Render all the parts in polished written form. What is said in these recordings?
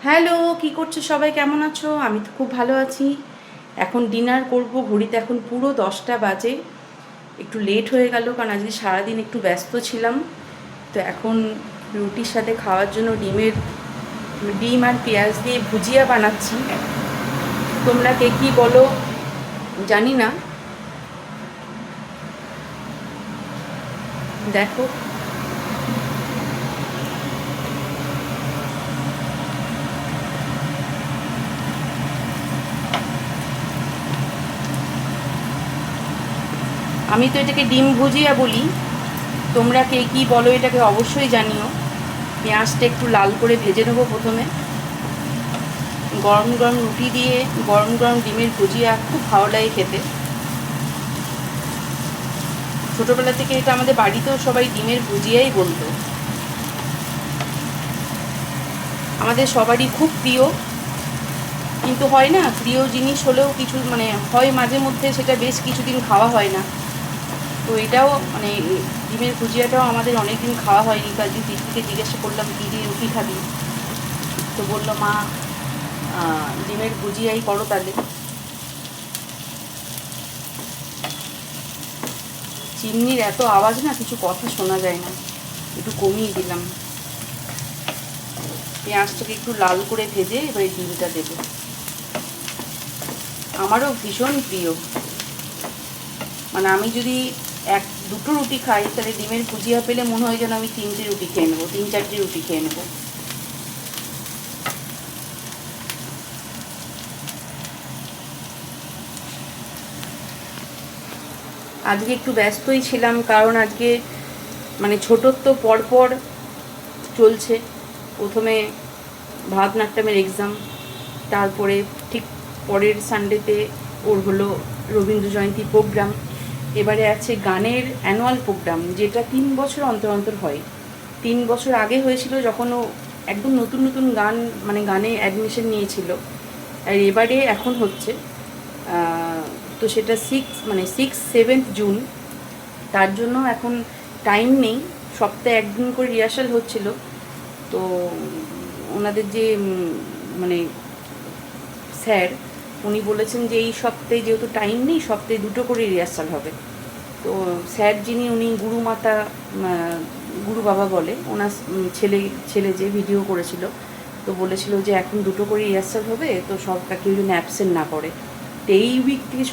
Hello, কি করছো সবাই? কেমন আছো? আমি তো খুব ভালো আছি। এখন ডিনার করব। ঘড়িতে এখন পুরো 10টা বাজে। একটু লেট হয়ে গেল কারণ আজকে সারাদিন একটু ব্যস্ত ছিলাম। তো এখন রুটির সাথে খাওয়ার জন্য ডিম আর পেঁয়াজ দিয়ে ভুজিয়া বানাচ্ছি। তোমরা কে কী বলো জানি না। দেখো, আমি তো এটাকে ডিম ভুজিয়া বলি। তোমরা কে কী বলো এটাকে অবশ্যই জানিও। পেঁয়াজটা একটু লাল করে ভেজে নেবো প্রথমে। গরম গরম রুটি দিয়ে গরম গরম ডিমের ভুজিয়া খুব ভালো লাগে খেতে। ছোটোবেলা থেকে এটা আমাদের বাড়িতেও সবাই ডিমের ভুজিয়াই বলতো। আমাদের সবারই খুব প্রিয়, কিন্তু হয় না, প্রিয় জিনিস হলেও কিছু মানে হয় মাঝে মধ্যে সেটা বেশ কিছুদিন খাওয়া হয় না। তো এটাও মানে ডিমের ভুজিয়াটাও আমাদের অনেক দিন খাওয়া হয়নি। তো আজকে দিদিকে জিজ্ঞাসা করলাম, দিদি রুটি খাবি? তো বললো, মা ডিমের ভুজিয়াই করো তাহলে। চিমনির এত আওয়াজ না, কিছু কথা শোনা যায় না, একটু কমিয়ে দিলাম। পেঁয়াজটাকে একটু লাল করে ভেজে এবার ডিমটা দেবো। আমারও ভীষণ প্রিয়। মানে আমি যদি দুটো রুটি খাই তাহলে ডিমের ভুজিয়া পেলে মনে হয় যেন আমি 3টে রুটি খেয়ে নেবো, 3-4টে রুটি খেয়ে নেবো। আজকে একটু ব্যস্তই ছিলাম কারণ আজকে মানে ছোটোর তো পরপর চলছে। প্রথমে ভারতনাট্যমের এক্সাম, তারপরে ঠিক পরের সানডেতে ওর হলো রবীন্দ্র জয়ন্তী প্রোগ্রাম। এবারে আছে গানের অ্যানুয়াল প্রোগ্রাম, যেটা 3 বছর অন্তর অন্তর হয়। 3 বছর আগে হয়েছিল যখন ও একদম নতুন নতুন গান মানে গানে অ্যাডমিশন নিয়েছিল। আর এবারে এখন হচ্ছে তো সেটা 6-7 জুন। তার জন্য এখন টাইম নেই, সপ্তাহে একদিন করে রিহার্সাল হচ্ছিল। তো ওনাদের যে মানে স্যার, উনি বলেছেন যে এই সপ্তাহে যেহেতু টাইম নেই, সপ্তাহে 2টো করে রিহার্সাল হবে। তো স্যার যিনি, উনি গুরুমাতা গুরু বাবা বলে ওনার ছেলে যে ভিডিও করেছিল, তো বলেছিল যে এখন 2টো করে রিহার্সাল হবে, তো সব কেউ যেন অ্যাবসেন্ট না করে। তো এই উইক থেকে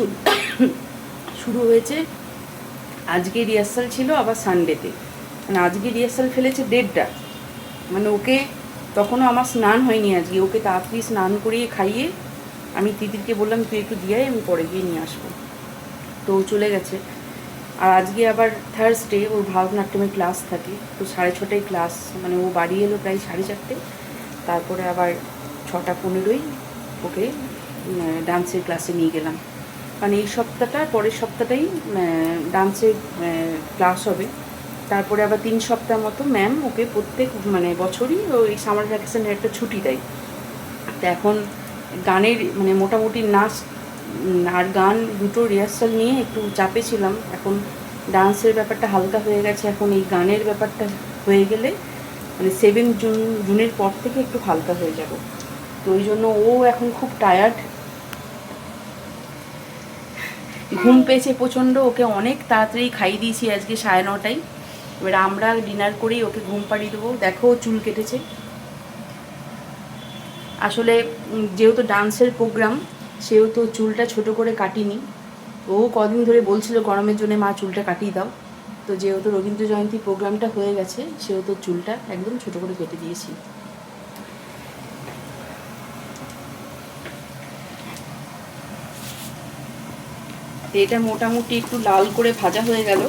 শুরু হয়েছে। আজকে রিহার্সাল ছিল আবার সানডেতে। মানে আজকে রিহার্সাল ফেলেছে 1:30টা। মানে ওকে তখনও আমার স্নান হয়নি আজকে, ওকে তাড়াতাড়ি স্নান করিয়ে খাইয়ে আমি দিদিকে বললাম তুই একটু দিয়ে আমি পরে গিয়ে নিয়ে আসবো। তো ও চলে গেছে। আর আজকে আবার থার্সডে, ওর ভারতনাট্যমের ক্লাস থাকে, তো 6:30টায় ক্লাস। মানে ও বাড়ি এলো প্রায় 4:30। তারপরে আবার 6:15 ওকে ডান্সের ক্লাসে নিয়ে গেলাম। মানে এই সপ্তাহটা পরের সপ্তাহটাই ডান্সের ক্লাস হবে। তারপরে আবার 3 সপ্তাহ মতো ম্যাম ওকে প্রত্যেক মানে বছরই ওই সামার ভ্যাকেশনের একটা ছুটি দেয়। তো এখন গানের মানে মোটামুটি নাচ আর গান দুটো রিহার্সাল নিয়ে একটু চাপে ছিলাম। এখন ডান্সের ব্যাপারটা হালকা হয়ে গেছে, এখন এই গানের ব্যাপারটা হয়ে গেলে মানে 7 জুনের পর থেকে একটু হালকা হয়ে যাব। তো ওই জন্য ও এখন খুব টায়ার্ড, ঘুম পেয়েছে প্রচণ্ড। ওকে অনেক তাড়াতাড়ি খাইয়ে দিয়েছি আজকে 9:30টায়। এবার আমরা ডিনার করেই ওকে ঘুম পাড়িয়ে দেবো। দেখো চুল কেটেছে। আসলে যেহেতু ডান্সের প্রোগ্রাম, সেহেতু চুলটা ছোট করে কাটিনি। ও কদিন ধরে বলছিল গরমের জন্য মা চুলটা কাটিয়ে দাও। তো যেহেতু রবীন্দ্র জয়ন্তী প্রোগ্রামটা হয়ে গেছে, সেহেতু চুলটা একদম ছোট করে কেটে দিয়েছি। তো এটা মোটামুটি একটু লাল করে ভাজা হয়ে গেল।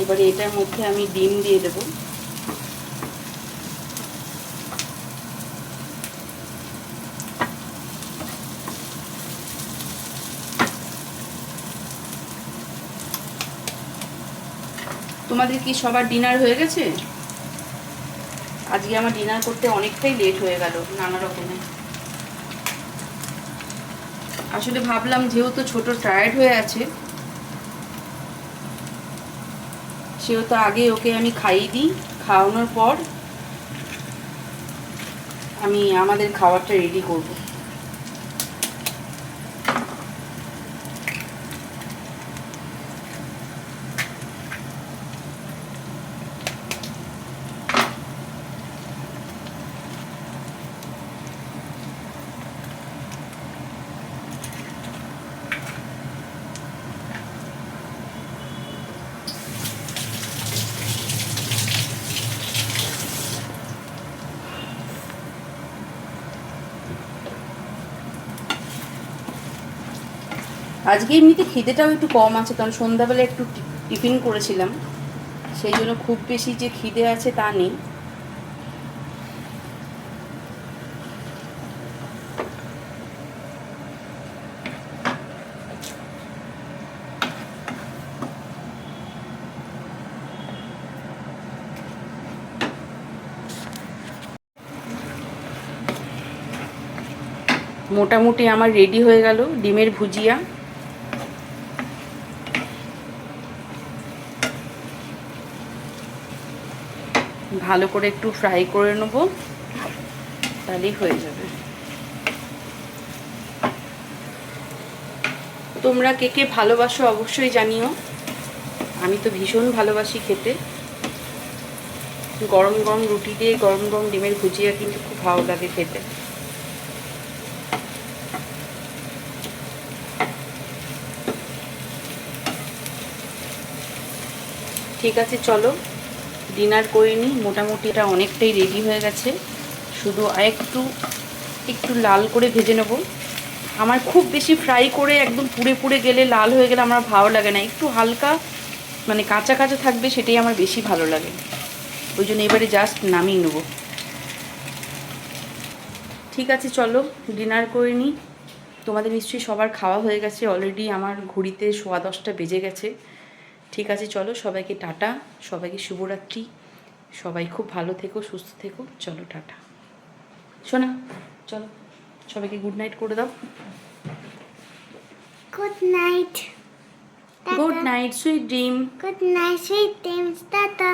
এবারে এটার মধ্যে আমি ডিম দিয়ে দেবো। তোমাদের কি সবার ডিনার হয়ে গেছে? আজকে আমার ডিনার করতে অনেকটাই লেট হয়ে গেল নানা রকমের। আসলে ভাবলাম যেহেতু ছোট টায়ার্ড হয়ে আছে, সেহেতু আগে ওকে আমি খাইয়ে দিই। খাওয়ানোর পর আমি আমাদের খাবারটা রেডি করব। আজকে এমনিতে খিদেটাও একটু কম আছে, কারণ সন্ধ্যাবেলা একটু টিফিন করেছিলাম, সেই জন্য খুব বেশি যে খিদে আছে তা নেই। মোটামুটি আমার রেডি হয়ে গেল ডিমের ভুজিয়া। ভালো করে একটু ফ্রাই করে নেব, তাহলেই হয়ে যাবে। তোমরা কে কে ভালোবাসো অবশ্যই জানিও। আমি তো ভীষণ ভালোবাসি খেতে। গরম গরম রুটি দিয়ে গরম গরম ডিমের ভুজিয়া কিন্তু খুব ভালো লাগে খেতে। ঠিক আছে, চলো ডিনার করে নিই। মোটামুটি এটা অনেকটাই রেডি হয়ে গেছে, শুধু একটু লাল করে ভেজে নেব। আমার খুব বেশি ফ্রাই করে একদম পুড়ে পুড়ে গেলে, লাল হয়ে গেলে আমার ভালো লাগে না। একটু হালকা মানে কাঁচা কাঁচা থাকবে, সেটাই আমার বেশি ভালো লাগে। ওই জন্য এবারে জাস্ট নামিয়ে নেব। ঠিক আছে, চলো ডিনার করে নিই। তোমাদের নিশ্চয়ই সবার খাওয়া হয়ে গেছে অলরেডি। আমার ঘড়িতে 10:15 বেজে গেছে। ঠিক আছে, চলো সবাইকে টাটা, সবাইকে শুভরাত্রি। সবাই খুব ভালো থেকো, সুস্থ থেকো। চলো টাটা। শোনা, চলো সবাইকে গুড নাইট করে দাও। Good night. Good night, sweet dream. Good night, sweet dreams. Tata.